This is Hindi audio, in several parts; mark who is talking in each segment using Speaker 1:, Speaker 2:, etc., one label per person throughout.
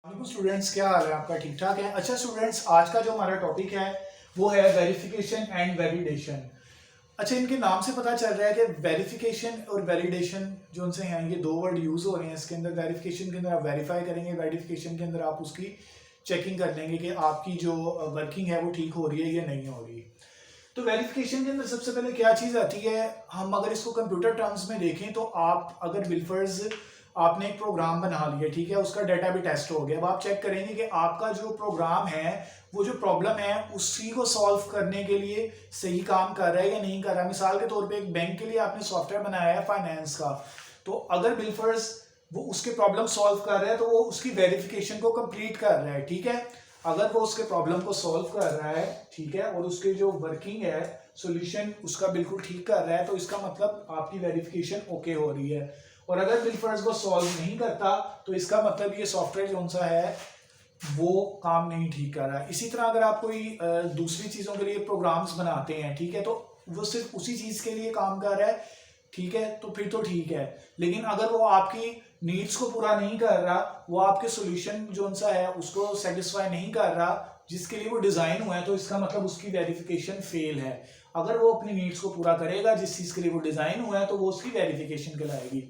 Speaker 1: स्टूडेंट्स, क्या हाल है आपका? ठीक ठाक है? अच्छा स्टूडेंट्स, आज का जो हमारा टॉपिक है वो है वेरिफिकेशन एंड वैलिडेशन। अच्छा, इनके नाम से पता चल रहा है कि वेरिफिकेशन और वैलिडेशन जो उनसे हैं, ये दो वर्ड यूज हो रहे हैं इसके अंदर। वेरिफिकेशन के अंदर आप वेरीफाई करेंगे, वेरिफिकेशन के अंदर आप उसकी चेकिंग कर लेंगे कि आपकी जो वर्किंग है वो ठीक हो रही है या नहीं हो रही। तो वेरिफिकेशन के अंदर सबसे पहले क्या चीज़ आती है, हम अगर इसको कंप्यूटर टर्म्स में देखें तो आप अगर बिलफर्ज आपने एक प्रोग्राम बना लिया, ठीक है, उसका डाटा भी टेस्ट हो गया। अब आप चेक करेंगे कि आपका जो प्रोग्राम है वो जो प्रॉब्लम है उसी को सॉल्व करने के लिए सही काम कर रहा है या नहीं कर रहा है। मिसाल के तौर पे एक बैंक के लिए आपने सॉफ्टवेयर बनाया है फाइनेंस का, तो अगर बिलफर्स वो उसके प्रॉब्लम सॉल्व कर रहा है तो वो उसकी वेरिफिकेशन को कंप्लीट कर रहा है, ठीक है। अगर वो उसके प्रॉब्लम को सॉल्व कर रहा है, ठीक है, और उसके जो वर्किंग है सॉल्यूशन उसका बिल्कुल ठीक कर रहा है, तो इसका मतलब आपकी वेरिफिकेशन ओके हो रही है। और अगर बिलफर्स को सॉल्व नहीं करता तो इसका मतलब ये सॉफ्टवेयर जो सा है वो काम नहीं ठीक कर रहा है। इसी तरह अगर आप कोई दूसरी चीज़ों के लिए प्रोग्राम्स बनाते हैं, ठीक है, तो वो सिर्फ उसी चीज़ के लिए काम कर रहा है, ठीक है, तो फिर तो ठीक है। लेकिन अगर वो आपकी नीड्स को पूरा नहीं कर रहा, वो आपके सॉल्यूशन जो सा है उसको सेटिस्फाई नहीं कर रहा जिसके लिए वो डिज़ाइन हुआ है, तो इसका मतलब उसकी वेरिफिकेशन फेल है। अगर वो अपनी नीड्स को पूरा करेगा जिस चीज़ के लिए वो डिज़ाइन हुआ है, तो वो उसकी वेरिफिकेशन कहलाएगी।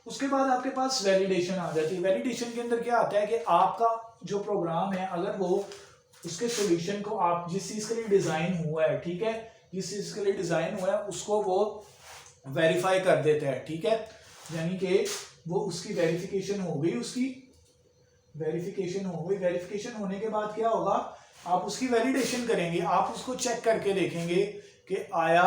Speaker 1: उसके बाद आपके पास वैलिडेशन आ जाती है। वैलिडेशन के अंदर क्या आता है कि आपका जो प्रोग्राम है, अगर वो उसके सॉल्यूशन को आप जिस चीज़ के लिए डिज़ाइन हुआ है, ठीक है, जिस चीज़ के लिए डिज़ाइन हुआ है उसको वो वेरीफाई कर देता है, ठीक है, यानी कि वो उसकी वेरिफिकेशन हो गई, उसकी वेरिफिकेशन हो गई। वेरिफिकेशन होने के बाद क्या होगा, आप उसकी वैलिडेशन करेंगे, आप उसको चेक करके देखेंगे कि आया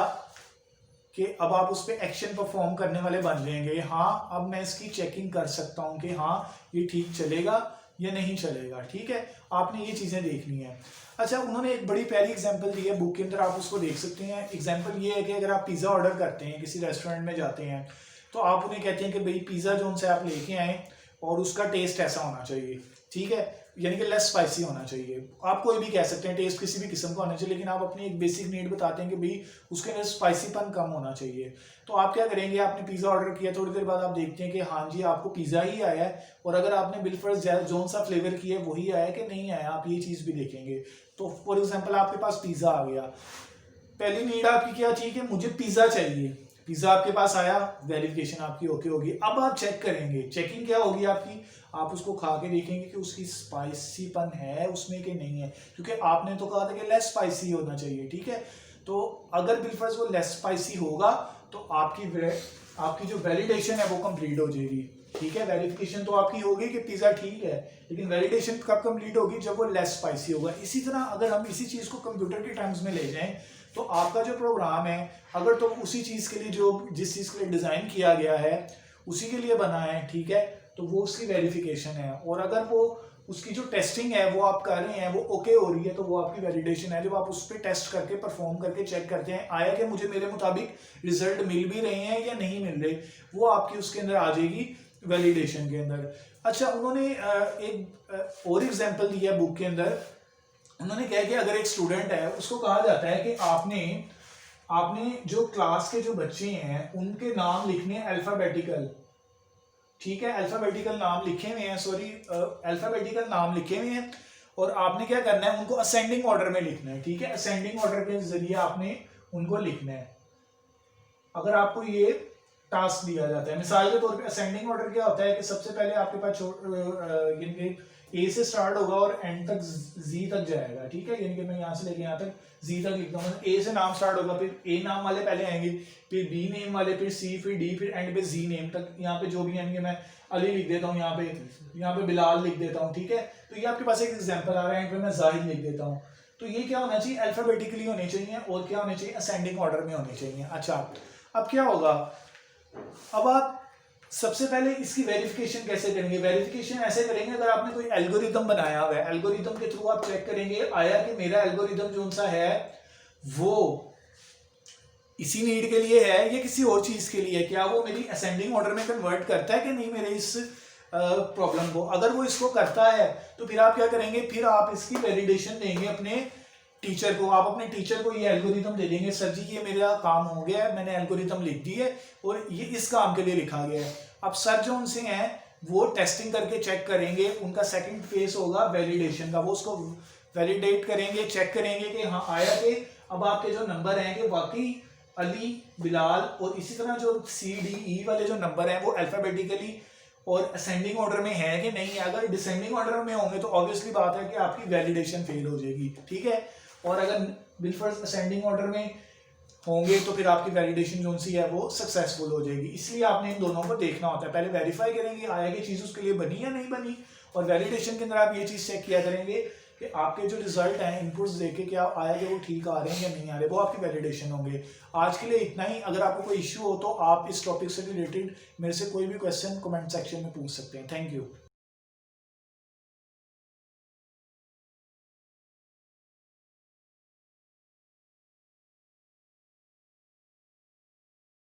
Speaker 1: कि अब आप उस पर एक्शन परफॉर्म करने वाले बन जाएंगे। हाँ, अब मैं इसकी चेकिंग कर सकता हूँ कि हाँ ये ठीक चलेगा या नहीं चलेगा, ठीक है। आपने ये चीज़ें देखनी है। अच्छा, उन्होंने एक बड़ी प्यारी एग्जांपल दी है बुक के अंदर, आप उसको देख सकते हैं। एग्जांपल ये है कि अगर आप पिज़्ज़ा ऑर्डर करते हैं, किसी रेस्टोरेंट में जाते हैं, तो आप उन्हें कहते हैं कि भाई पिज़्ज़ा जो उनसे आप लेके आए और उसका टेस्ट ऐसा होना चाहिए, ठीक है, यानी कि लेस स्पाइसी होना चाहिए। आप कोई भी कह सकते हैं, टेस्ट किसी भी किस्म का होना चाहिए, लेकिन आप अपनी एक बेसिक नीड बताते हैं कि भाई उसके अंदर स्पाइसीपन कम होना चाहिए। तो आप क्या करेंगे, आपने पिज़्ज़ा ऑर्डर किया, थोड़ी देर बाद आप देखते हैं कि हाँ जी आपको पिज़्ज़ा ही आया है, और अगर आपने बिलफर्स जोन सा फ्लेवर किया है वही आया कि नहीं आया, आप ये चीज़ भी देखेंगे। तो फॉर एग्जाम्पल आपके पास पिज़्ज़ा आ गया, पहली नीड आपकी क्या थी कि मुझे पिज़्ज़ा चाहिए, पिज़्ज़ा आपके पास आया, वेरिफिकेशन आपकी ओके होगी। अब आप चेक करेंगे, चेकिंग क्या होगी आपकी, आप उसको खा के देखेंगे कि उसकी स्पाइसीपन है उसमें कि नहीं है, क्योंकि आपने तो कहा था कि लेस स्पाइसी होना चाहिए, ठीक है। तो अगर बिलफर्ज वो लेस स्पाइसी होगा तो आपकी जो वैलिडेशन है वो कंप्लीट हो जाएगी, ठीक है। वेरिफिकेशन तो आपकी होगी कि पिज़्ज़ा ठीक है, लेकिन वैलिडेशन कब कंप्लीट होगी, जब वो लेस स्पाइसी होगा। इसी तरह अगर हम इसी चीज़ को कंप्यूटर के टर्म्स में ले जाएं, तो आपका जो प्रोग्राम है, अगर तो उसी चीज़ के लिए जो जिस चीज़ के लिए डिज़ाइन किया गया है उसी के लिए बना है, ठीक है, तो वो उसकी वेरिफिकेशन है। और अगर वो उसकी जो टेस्टिंग है वो आप कर रहे हैं, वो ओके हो रही है, तो वो आपकी वैलिडेशन है। जब आप उस पर टेस्ट करके परफॉर्म करके चेक करते हैं आया कि मुझे मेरे मुताबिक रिजल्ट मिल भी रहे हैं या नहीं मिल रहे, वो आपकी उसके अंदर आ जाएगी वैलिडेशन के अंदर। अच्छा, उन्होंने एक और एग्जाम्पल दिया बुक के अंदर। उन्होंने कहा कि अगर एक स्टूडेंट है, उसको कहा जाता है कि आपने जो क्लास के जो बच्चे हैं उनके नाम लिखने अल्फाबेटिकल, ठीक है, अल्फाबेटिकल नाम लिखे हुए हैं, अल्फाबेटिकल नाम लिखे हुए हैं, और आपने क्या करना है, उनको असेंडिंग ऑर्डर में लिखना है, ठीक है, असेंडिंग ऑर्डर के जरिए आपने उनको लिखना है। अगर आपको ये टास्क दिया जाता है, मिसाल के तौर पे असेंडिंग ऑर्डर क्या होता है कि सबसे पहले आपके पास यानी ए से स्टार्ट होगा और एंड तक जी तक जाएगा, ठीक है, यानी कि मैं यहाँ से लेके यहाँ तक जी तक लिखता हूँ। ए से नाम स्टार्ट होगा, फिर ए नाम वाले पहले आएंगे, फिर बी नेम वाले, फिर सी, फिर डी, फिर एंड पे जी नेम तक। यहाँ पे जो भी यानी कि मैं अली लिख देता हूँ, यहाँ पे बिलाल लिख देता हूँ, ठीक है। तो ये आपके पास एक एग्जाम्पल आ रहा है, एंड पे मैं जाहिद लिख देता हूँ। तो ये क्या होना चाहिए, अल्फाबेटिकली होने चाहिए, और क्या होने चाहिए, असेंडिंग ऑर्डर में होने चाहिए। अच्छा, अब क्या होगा, अब आप सबसे पहले इसकी वेरिफिकेशन कैसे करेंगे। वेरिफिकेशन ऐसे करेंगे, अगर आपने कोई एल्गोरिदम बनाया हुआ है, एल्गोरिदम के थ्रू आप चेक करेंगे आया कि मेरा एल्गोरिदम जो सा है वो इसी नीड के लिए है या किसी और चीज के लिए है, क्या वो मेरी असेंडिंग ऑर्डर में कन्वर्ट करता है कि नहीं मेरे इस प्रॉब्लम को। अगर वो इसको करता है तो फिर आप क्या करेंगे, फिर आप इसकी वैलिडेशन देंगे अपने टीचर को। आप अपने टीचर को ये एल्गोरिदम दे देंगे, सर जी ये मेरा काम हो गया है, मैंने एल्गोरिदम लिख दी है और ये इस काम के लिए लिखा गया है। अब सर जो उनसे हैं वो टेस्टिंग करके चेक करेंगे, उनका सेकंड फेज होगा वैलिडेशन का, वो उसको वैलिडेट करेंगे, चेक करेंगे कि हाँ आया कि अब आपके जो नंबर हैं कि वाकई अली, बिलाल और इसी तरह जो CDE वाले जो नंबर हैं वो अल्फाबेटिकली और असेंडिंग ऑर्डर में है कि नहीं है। अगर डिसेंडिंग ऑर्डर में होंगे तो ऑब्वियसली बात है कि आपकी वैलिडेशन फेल हो जाएगी, ठीक है। और अगर बिलफर्ज असेंडिंग ऑर्डर में होंगे तो फिर आपकी वैलिडेशन जो सी है वो सक्सेसफुल हो जाएगी। इसलिए आपने इन दोनों को देखना होता है, पहले वेरीफाई करेंगे आया कि चीज़ उसके लिए बनी या नहीं बनी, और वैलिडेशन के अंदर आप ये चीज़ चेक किया करेंगे कि आपके जो रिजल्ट हैं इनपुट्स देके क्या आया कि वो ठीक आ रहे हैं या नहीं आ रहे, वो आपकी वैलिडेशन होंगे। आज के लिए इतना ही। अगर आपको कोई इश्यू हो तो आप इस टॉपिक से रिलेटेड मेरे से कोई भी क्वेश्चन कमेंट सेक्शन में पूछ सकते हैं। Thank you.